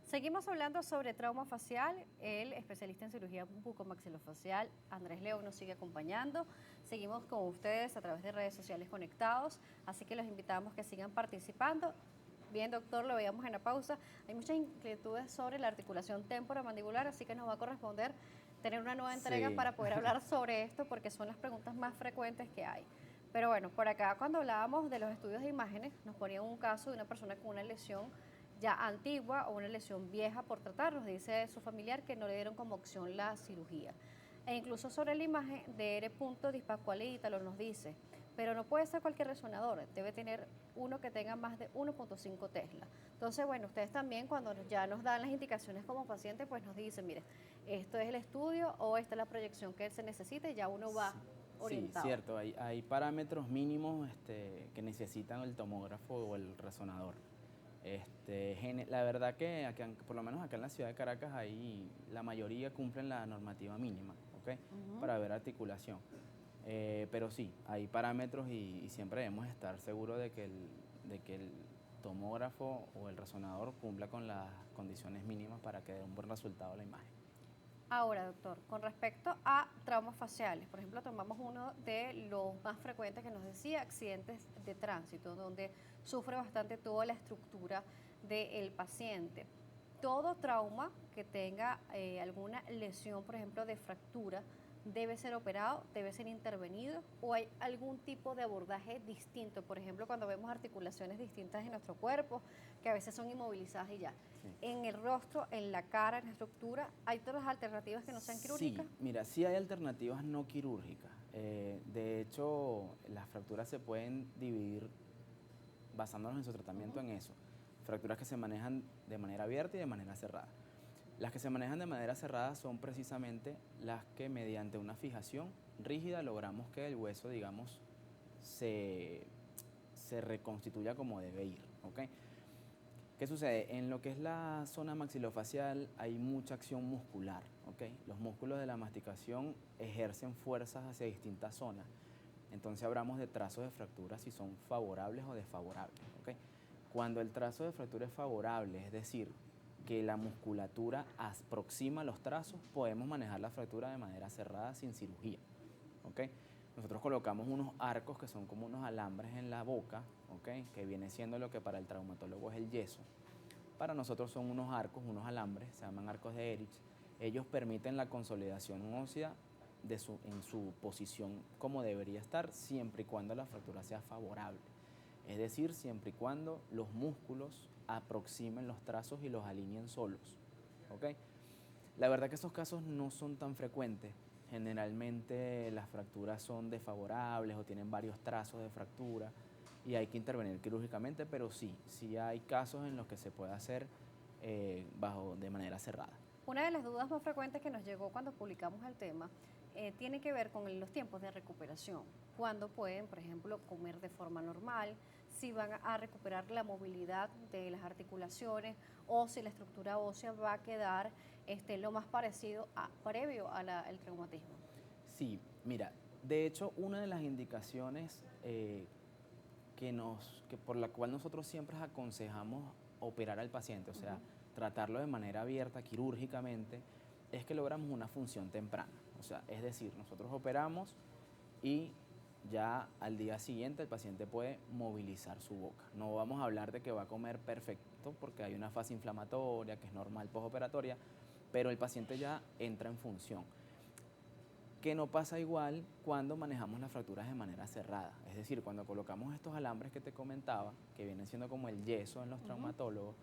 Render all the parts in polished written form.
Seguimos hablando sobre trauma facial. El especialista en cirugía bucomaxilofacial, Andrés León, nos sigue acompañando. Seguimos con ustedes a través de redes sociales conectados, así que los invitamos que sigan participando. Bien, doctor, lo veíamos en la pausa. Hay muchas inquietudes sobre la articulación temporomandibular, así que nos va a corresponder tener una nueva entrega Sí, para poder hablar sobre esto, porque son las preguntas más frecuentes que hay. Pero bueno, por acá cuando hablábamos de los estudios de imágenes, nos ponían un caso de una persona con una lesión ya antigua o una lesión vieja por tratar. Nos dice su familiar que no le dieron como opción la cirugía. E incluso sobre la imagen de R. Dispascual y Ítalo nos dice, pero no puede ser cualquier resonador, debe tener uno que tenga más de 1.5 Tesla. Entonces, bueno, ustedes también cuando ya nos dan las indicaciones como paciente, pues nos dicen, mire, esto es el estudio o esta es la proyección que se necesita y ya uno va sí, sí, orientado. cierto. Hay parámetros mínimos que necesitan el tomógrafo o el resonador. La verdad que por lo menos acá en la ciudad de Caracas, ahí la mayoría cumplen la normativa mínima, ¿ok? Ujú. Para ver articulación. Pero sí, hay parámetros y siempre debemos estar seguros de que el tomógrafo o el resonador cumpla con las condiciones mínimas para que dé un buen resultado a la imagen. Ahora, doctor, con respecto a traumas faciales, por ejemplo, tomamos uno de los más frecuentes que nos decía, accidentes de tránsito, donde sufre bastante toda la estructura del paciente. Todo trauma que tenga alguna lesión, por ejemplo, de fractura, debe ser operado, debe ser intervenido o hay algún tipo de abordaje distinto. Por ejemplo, cuando vemos articulaciones distintas en nuestro cuerpo, que a veces son inmovilizadas y ya. Sí. En el rostro, en la cara, en la estructura, ¿hay otras alternativas que no sean quirúrgicas? Sí, mira, sí hay alternativas no quirúrgicas. De hecho, las fracturas se pueden dividir basándonos en su tratamiento Ujú. en eso. Fracturas que se manejan de manera abierta y de manera cerrada. Las que se manejan de manera cerrada son precisamente las que mediante una fijación rígida logramos que el hueso, digamos, se, se reconstituya como debe ir, ¿ok? ¿Qué sucede? En lo que es la zona maxilofacial hay mucha acción muscular, ¿ok? Los músculos de la masticación ejercen fuerzas hacia distintas zonas. Entonces hablamos de trazos de fractura si son favorables o desfavorables, ¿ok? Cuando el trazo de fractura es favorable, es decir, que la musculatura aproxima los trazos, podemos manejar la fractura de manera cerrada sin cirugía, ¿ok? Nosotros colocamos unos arcos que son como unos alambres en la boca, ¿ok? Que viene siendo lo que para el traumatólogo es el yeso. Para nosotros son unos arcos, unos alambres, se llaman arcos de Erich. Ellos permiten la consolidación ósea en su posición como debería estar, siempre y cuando la fractura sea favorable. Es decir, siempre y cuando los músculos aproximen los trazos y los alineen solos, ¿ok? La verdad que estos casos no son tan frecuentes. Generalmente las fracturas son desfavorables o tienen varios trazos de fractura y hay que intervenir quirúrgicamente, pero sí hay casos en los que se puede hacer de manera cerrada. Una de las dudas más frecuentes que nos llegó cuando publicamos el tema tiene que ver con los tiempos de recuperación. Cuándo pueden, por ejemplo, comer de forma normal, si van a recuperar la movilidad de las articulaciones o si la estructura ósea va a quedar lo más parecido a previo al traumatismo. Sí, mira, de hecho una de las indicaciones que por la cual nosotros siempre aconsejamos operar al paciente, o sea, Ujú. tratarlo de manera abierta, quirúrgicamente, es que logramos una función temprana. O sea, es decir, nosotros operamos y ya al día siguiente el paciente puede movilizar su boca. No vamos a hablar de que va a comer perfecto porque hay una fase inflamatoria que es normal postoperatoria, pero el paciente ya entra en función. Que no pasa igual cuando manejamos las fracturas de manera cerrada. Es decir, cuando colocamos estos alambres que te comentaba, que vienen siendo como el yeso en los Ujú. traumatólogos,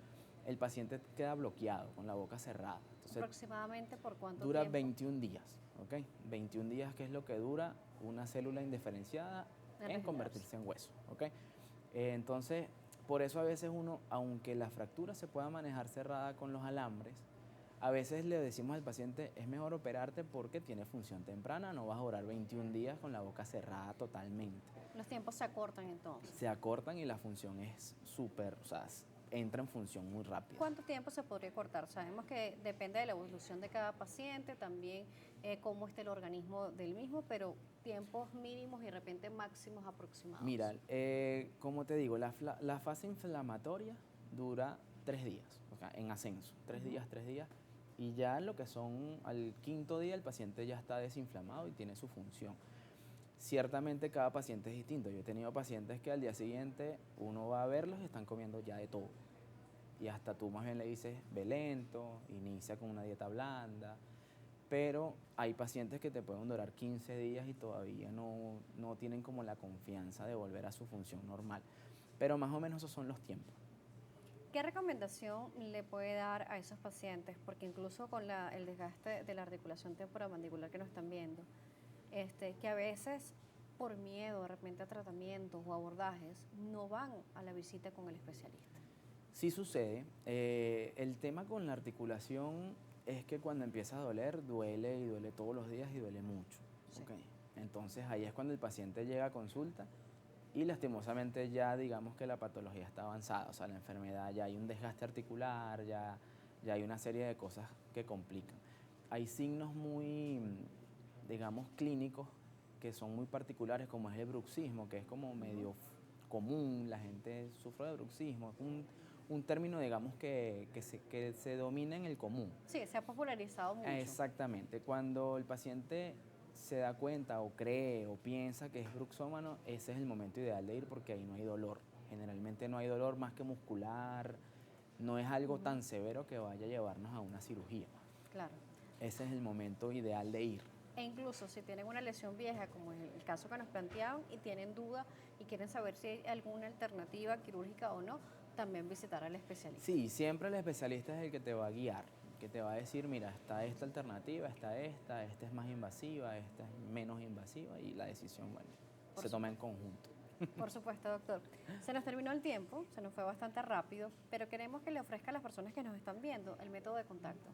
el paciente queda bloqueado con la boca cerrada. Entonces, ¿Aproximadamente por cuánto dura tiempo 21 días, ¿ok? 21 días, que es lo que dura una célula indiferenciada en en regenerarse? convertirse en hueso, ¿ok? Entonces, por eso a veces uno, aunque la fractura se pueda manejar cerrada con los alambres, a veces le decimos al paciente, es mejor operarte porque tiene función temprana, no vas a durar 21 días con la boca cerrada totalmente. Los tiempos se acortan entonces. Se acortan y la función es súper, o sea, entra en función muy rápida. ¿Cuánto tiempo se podría cortar? Sabemos que depende de la evolución de cada paciente, también cómo esté el organismo del mismo, pero tiempos mínimos y de repente máximos aproximados. Mira, como te digo, la fase inflamatoria dura 3 días, o sea, en ascenso, 3 días, y ya lo que son al 5.º día el paciente ya está desinflamado y tiene su función. Ciertamente cada paciente es distinto. Yo he tenido pacientes que al día siguiente uno va a verlos y están comiendo ya de todo. Y hasta tú más bien le dices, ve lento, inicia con una dieta blanda. Pero hay pacientes que te pueden durar 15 días y todavía no tienen como la confianza de volver a su función normal. Pero más o menos esos son los tiempos. ¿Qué recomendación le puede dar a esos pacientes? Porque incluso con el desgaste de la articulación temporomandibular que nos están viendo, que a veces por miedo de repente a tratamientos o abordajes no van a la visita con el especialista. Sí sucede. El tema con la articulación es que cuando empieza a doler, duele y duele todos los días y duele mucho. Sí. Okay. Entonces ahí es cuando el paciente llega a consulta y lastimosamente ya digamos que la patología está avanzada, o sea, la enfermedad, ya hay un desgaste articular, ya hay una serie de cosas que complican. Hay signos muy, digamos, clínicos que son muy particulares, como es el bruxismo, que es como medio común, la gente sufre de bruxismo, es un término, digamos, que se domina en el común. Sí, se ha popularizado mucho. Exactamente. Cuando el paciente se da cuenta o cree o piensa que es bruxómano, ese es el momento ideal de ir porque ahí no hay dolor. Generalmente no hay dolor más que muscular, no es algo tan severo que vaya a llevarnos a una cirugía. Claro. Ese es el momento ideal de ir. E incluso si tienen una lesión vieja, como es el caso que nos planteaban, y tienen duda y quieren saber si hay alguna alternativa quirúrgica o no, también visitar al especialista. Sí, siempre el especialista es el que te va a guiar, que te va a decir, mira, está esta alternativa, está esta es más invasiva, esta es menos invasiva, y la decisión, bueno, se toma en conjunto. Por supuesto, doctor. Se nos terminó el tiempo, se nos fue bastante rápido, pero queremos que le ofrezca a las personas que nos están viendo el método de contacto.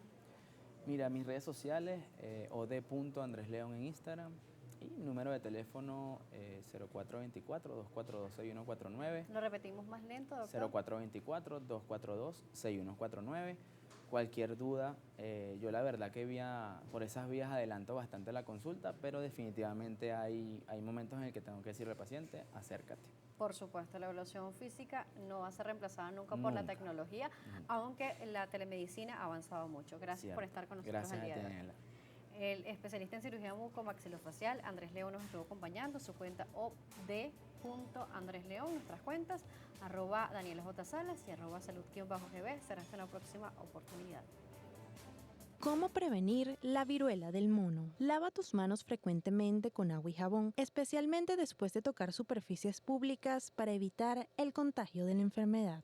Mira, mis redes sociales, od.andresleon en Instagram y mi número de teléfono 0424-242-6149. Lo repetimos más lento, doctor. 0424-242-6149. Cualquier duda, yo la verdad que por esas vías adelanto bastante la consulta, pero definitivamente hay momentos en el que tengo que decirle al paciente, acércate. Por supuesto, la evaluación física no va a ser reemplazada nunca por la tecnología, aunque la telemedicina ha avanzado mucho. Gracias por estar con nosotros el día de hoy. El especialista en cirugía bucomaxilofacial, Andrés León, nos estuvo acompañando. Su cuenta od.andresleón, nuestras cuentas, @DanielaJSalas y @salud_gb. Será hasta la próxima oportunidad. ¿Cómo prevenir la viruela del mono? Lava tus manos frecuentemente con agua y jabón, especialmente después de tocar superficies públicas para evitar el contagio de la enfermedad.